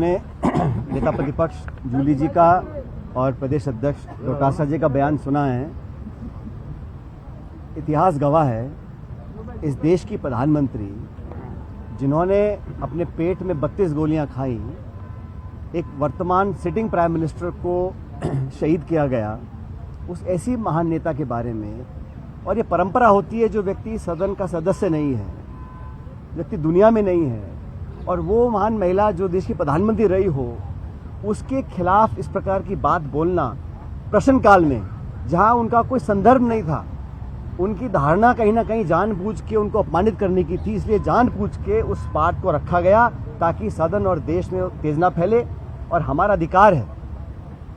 ने नेता प्रतिपक्ष जूली जी का और प्रदेश अध्यक्ष डॉक्टर जी का बयान सुना है। इतिहास गवाह है, इस देश की प्रधानमंत्री जिन्होंने अपने पेट में 32 गोलियां खाई, एक वर्तमान सिटिंग प्राइम मिनिस्टर को शहीद किया गया, उस ऐसी महान नेता के बारे में। और ये परंपरा होती है, जो व्यक्ति सदन का सदस्य नहीं है, व्यक्ति दुनिया में नहीं है, और वो महान महिला जो देश की प्रधानमंत्री रही हो, उसके खिलाफ इस प्रकार की बात बोलना प्रश्नकाल में, जहां उनका कोई संदर्भ नहीं था, उनकी धारणा कहीं ना कहीं जानबूझ के उनको अपमानित करने की थी, इसलिए जानबूझ के उस बात को रखा गया ताकि सदन और देश में तेज ना फैले। और हमारा अधिकार है,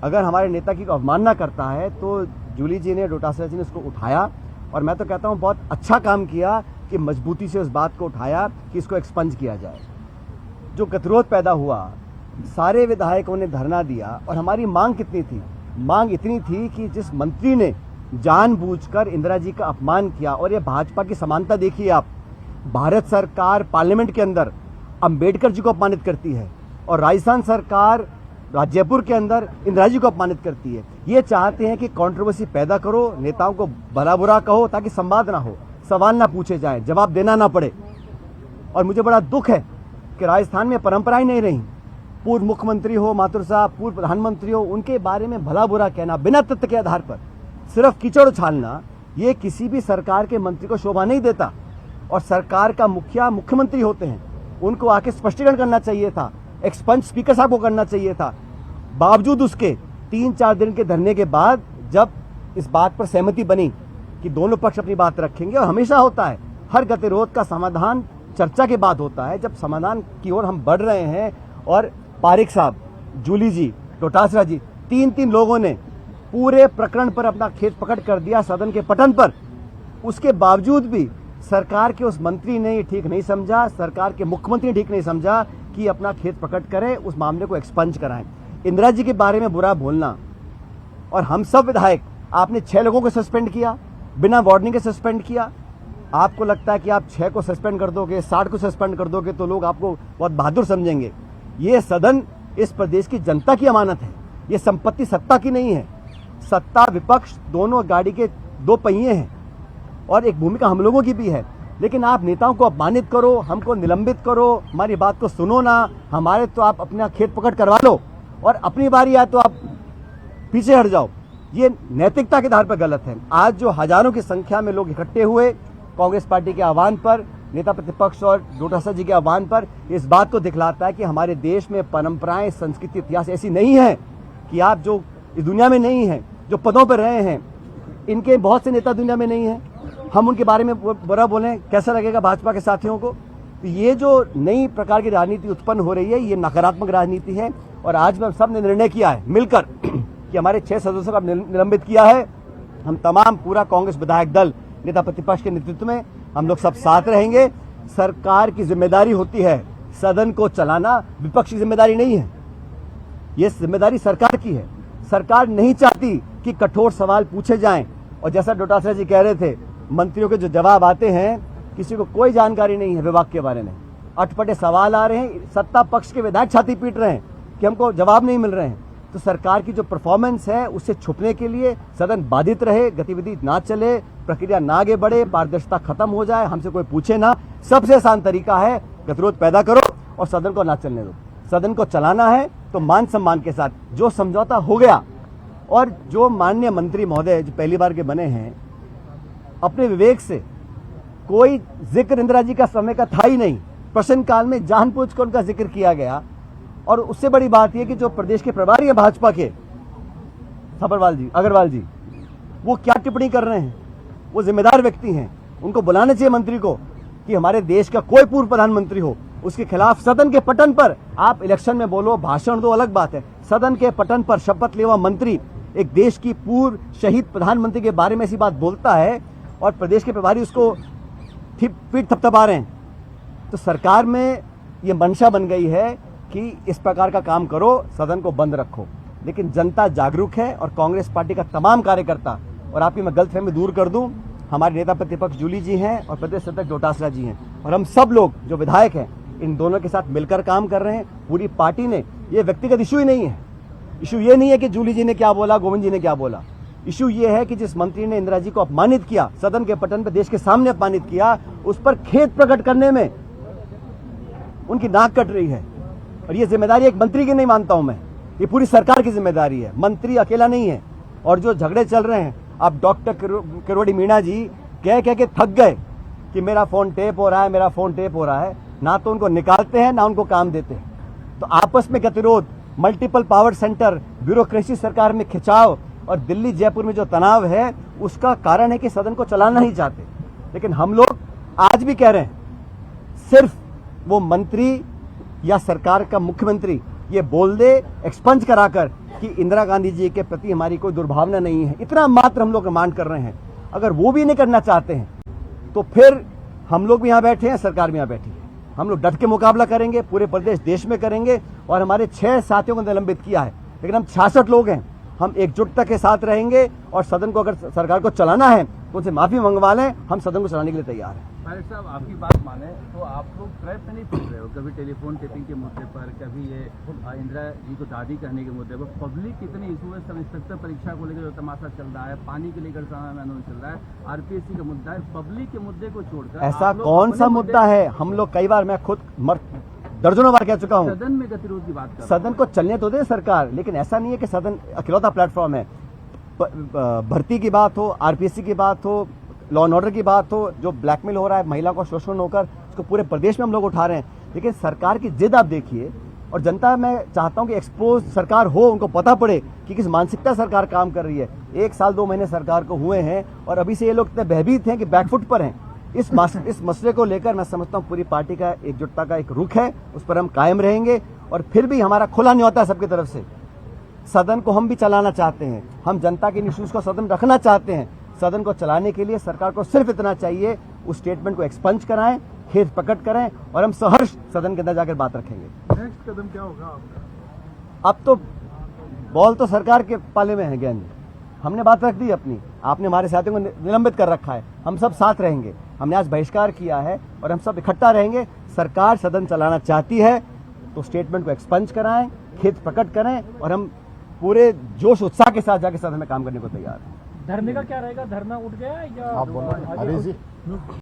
अगर हमारे नेता की अवमानना करता है तो जूली जी ने, डोटासरा जी ने उसको उठाया, और मैं तो कहता हूँ बहुत अच्छा काम किया कि मजबूती से उस बात को उठाया कि इसको एक्सपंज किया जाए। जो गतिरोध पैदा हुआ, सारे विधायकों ने धरना दिया, और हमारी मांग कितनी थी? मांग इतनी थी कि जिस मंत्री ने जानबूझकर इंदिरा जी का अपमान किया, और ये भाजपा की समानता देखिए आप, भारत सरकार पार्लियामेंट के अंदर अंबेडकर जी को अपमानित करती है, और राजस्थान सरकार जयपुर के अंदर इंदिरा जी को अपमानित करती है। ये चाहते हैं कि कंट्रोवर्सी पैदा करो, नेताओं को भला बुरा कहो, ताकि संवाद ना हो, सवाल ना पूछे जाए, जवाब देना ना पड़े। और मुझे बड़ा दुख है कि राजस्थान में परंपराएं नहीं रही। पूर्व मुख्यमंत्री हो माथुर साहब, पूर्व प्रधानमंत्री हो, उनके बारे में भला बुरा कहना बिना तथ्य के आधार पर, सिर्फ कीचड़ उछालना, ये किसी भी सरकार के मंत्री को शोभा नहीं देता। और सरकार का मुखिया मुख्यमंत्री होते हैं, उनको आके स्पष्टीकरण करना चाहिए था, एक्सपंज स्पीकर साहब को करना चाहिए था। बावजूद उसके 3-4 दिन के धरने के बाद जब इस बात पर सहमति बनी कि दोनों पक्ष अपनी बात रखेंगे, और हमेशा होता है, हर गतिरोध का समाधान चर्चा के बाद होता है। जब समाधान की ओर हम बढ़ रहे हैं, और पारिक साहब, जूली जी, डोटासरा जी, 3 लोगों ने पूरे प्रकरण पर अपना खेत पकड़ कर दिया सदन के पटन पर, उसके बावजूद भी सरकार के उस मंत्री ने ये ठीक नहीं समझा, सरकार के मुख्यमंत्री ने ठीक नहीं समझा कि अपना खेत पकड़ करें, उस मामले को एक्सपंज कराएं। इंदिरा जी के बारे में बुरा बोलना, और हम सब विधायक, आपने 6 लोगों को सस्पेंड किया, बिना वार्निंग के सस्पेंड किया। आपको लगता है कि आप 6 को सस्पेंड कर दोगे, 60 को सस्पेंड कर दोगे तो लोग आपको बहुत बहादुर समझेंगे। ये सदन इस प्रदेश की जनता की अमानत है, ये संपत्ति सत्ता की नहीं है। सत्ता विपक्ष दोनों गाड़ी के 2 पहिए हैं, और एक भूमिका हम लोगों की भी है। लेकिन आप नेताओं को अपमानित करो, हमको निलंबित करो, हमारी बात को सुनो ना, हमारे तो आप अपना खेत पकड़ करवा लो, और अपनी बारी आए तो आप पीछे हट जाओ। ये नैतिकता के आधार पर गलत है। आज जो हजारों की संख्या में लोग इकट्ठे हुए कांग्रेस पार्टी के आह्वान पर, नेता प्रतिपक्ष और डोटासरा जी के आह्वान पर, इस बात को दिखलाता है कि हमारे देश में परंपराएं, संस्कृति, इतिहास ऐसी नहीं है कि आप जो इस दुनिया में नहीं है, जो पदों पर रहे हैं, इनके बहुत से नेता दुनिया में नहीं है, हम उनके बारे में बुरा बोलें, कैसा लगेगा भाजपा के साथियों को? ये जो नई प्रकार की राजनीति उत्पन्न हो रही है, ये नकारात्मक राजनीति है। और आज में सब ने निर्णय किया है मिलकर कि हमारे 6 सदस्यों का निलंबित किया है। हम तमाम पूरा कांग्रेस विधायक दल नेता प्रतिपक्ष के नेतृत्व में हम लोग सब साथ रहेंगे। सरकार की जिम्मेदारी होती है सदन को चलाना, विपक्ष की जिम्मेदारी नहीं है, ये जिम्मेदारी सरकार की है। सरकार नहीं चाहती कि कठोर सवाल पूछे जाएं, और जैसा डोटासरा जी कह रहे थे, मंत्रियों के जो जवाब आते हैं, किसी को कोई जानकारी नहीं है विभाग के बारे में, अटपटे सवाल आ रहे हैं, सत्ता पक्ष के विधायक छाती पीट रहे हैं कि हमको जवाब नहीं मिल रहे हैं। तो सरकार की जो परफॉर्मेंस है, उससे छुपने के लिए सदन बाधित रहे, गतिविधि ना चले, प्रक्रिया ना आगे बढ़े, पारदर्शिता खत्म हो जाए, हमसे कोई पूछे ना, सबसे आसान तरीका है गतिरोध पैदा करो और सदन को ना चलने दो। सदन को चलाना है तो मान सम्मान के साथ, जो समझौता हो गया, और जो माननीय मंत्री महोदय जो पहली बार के बने हैं, अपने विवेक से, कोई जिक्र इंदिरा जी का समय का था ही नहीं, प्रश्नकाल में जानबूझकर उनका जिक्र किया गया। और उससे बड़ी बात यह कि जो प्रदेश के प्रभारी है भाजपा के, अग्रवाल जी, वो क्या टिप्पणी कर रहे हैं? वो जिम्मेदार व्यक्ति हैं, उनको बुलाना चाहिए मंत्री को कि हमारे देश का कोई पूर्व प्रधानमंत्री हो, उसके खिलाफ सदन के पटन पर आप इलेक्शन में बोलो, भाषण दो, अलग बात है। सदन के पटन पर शपथ लेवा मंत्री एक देश की पूर्व शहीद प्रधानमंत्री के बारे में ऐसी बात बोलता है, और प्रदेश के प्रभारी उसको पीठ थपथपा रहे हैं। तो सरकार में ये मंशा बन गई है कि इस प्रकार का काम करो, सदन को बंद रखो। लेकिन जनता जागरूक है, और कांग्रेस पार्टी का तमाम कार्यकर्ता, और आपकी मैं गलतफहमी दूर कर दूं, हमारे नेता प्रतिपक्ष जूली जी हैं और प्रदेश अध्यक्ष डोटासरा जी हैं, और हम सब लोग जो विधायक हैं, इन दोनों के साथ मिलकर काम कर रहे हैं पूरी पार्टी ने। ये व्यक्तिगत इशू ही नहीं है। इशू ये नहीं है कि जूली जी ने क्या बोला, गोविंद जी ने क्या बोला। इशू ये है कि जिस मंत्री ने इंदिरा जी को अपमानित किया, सदन के पटन पर देश के सामने अपमानित किया, उस पर खेद प्रकट करने में उनकी नाक कट रही है। और ये जिम्मेदारी एक मंत्री की नहीं मानता हूं मैं, ये पूरी सरकार की जिम्मेदारी है। मंत्री अकेला नहीं है। और जो झगड़े चल रहे हैं, अब डॉक्टर किरोड़ी मीणा जी कह के थक गए कि मेरा फोन टेप हो रहा है, मेरा फोन टेप हो रहा है। ना तो उनको निकालते हैं, ना उनको काम देते हैं। तो आपस में गतिरोध, मल्टीपल पावर सेंटर, ब्यूरोक्रेसी सरकार में खिंचाव और दिल्ली जयपुर में जो तनाव है, उसका कारण है कि सदन को चलाना नहीं चाहते। लेकिन हम लोग आज भी कह रहे हैं, सिर्फ वो मंत्री या सरकार का मुख्यमंत्री ये बोल दे एक्सपंज कराकर कि इंदिरा गांधी जी के प्रति हमारी कोई दुर्भावना नहीं है, इतना मात्र हम लोग डिमांड कर रहे हैं। अगर वो भी नहीं करना चाहते हैं तो फिर हम लोग भी यहां बैठे हैं, सरकार भी यहां बैठी है। हम लोग डट के मुकाबला करेंगे, पूरे प्रदेश देश में करेंगे। और हमारे 6 साथियों को निलंबित किया है, लेकिन हम 66 लोग हैं। हम एकजुटता के साथ रहेंगे और सदन को अगर सरकार को चलाना है तो उनसे माफी मंगवा लें। हम सदन को चलाने के लिए तैयार हैं। पायलट साहब, आपकी बात माने तो आप लोग ट्रैप में नहीं फंस रहे हो? कभी टेलीफोन टेपिंग के मुद्दे पर, कभी ये इंदिरा जी को दादी कहने के मुद्दे पर। पब्लिक कितने इशू है, सब इंस्पेक्टर परीक्षा को लेकर जो तमाशा चल रहा है, पानी के लेकर आंदोलन चल रहा है, आरपीएससी का मुद्दा है, पब्लिक के मुद्दे को छोड़कर ऐसा कौन सा मुद्दा है? हम लोग कई बार, मैं खुद दर्जनों बार कह चुका हूं, सदन में गतिरोध की बात कर, सदन को चलने तो दे सरकार। लेकिन ऐसा नहीं है कि सदन अकेलौता प्लेटफॉर्म है। भर्ती की बात हो, आरपीएससी की बात हो, लॉ एंड ऑर्डर की बात हो, जो ब्लैकमेल हो रहा है महिला को शोषण होकर, उसको पूरे प्रदेश में हम लोग उठा रहे हैं। लेकिन सरकार की जिद आप देखिए, और जनता, मैं चाहता हूं कि एक्सपोज सरकार हो, उनको पता पड़े कि किस मानसिकता सरकार काम कर रही है। 1 साल 2 महीने सरकार को हुए हैं और अभी से ये लोग इतने भयभीत हैं कि बैकफुट पर हैं। इस मसले को लेकर मैं समझता हूं पूरी पार्टी का एकजुटता का एक रुख है, उस पर हम कायम रहेंगे। और फिर भी हमारा खुला न्योता है सबकी तरफ से, सदन को हम भी चलाना चाहते हैं। हम जनता के इश्यूज को सदन रखना चाहते हैं। सदन को चलाने के लिए सरकार को सिर्फ इतना चाहिए, उस स्टेटमेंट को एक्सपंज कराएं, खेद प्रकट करें, और हम सहर्ष सदन के अंदर जाकर बात रखेंगे। नेक्स्ट कदम क्या होगा आपका? अब तो बॉल तो सरकार के पाले में है, गेंद हमने बात रख दी अपनी। आपने हमारे साथियों को निलंबित कर रखा है, हम सब साथ रहेंगे। हमने आज बहिष्कार किया है और हम सब इकट्ठा रहेंगे। सरकार सदन चलाना चाहती है तो स्टेटमेंट को एक्सपंज कराएं, खेद प्रकट करें, और हम पूरे जोश उत्साह के साथ जाके सदन में काम करने को तैयार हैं। धरने का क्या रहेगा? धरना उठ गया या आप बोलो।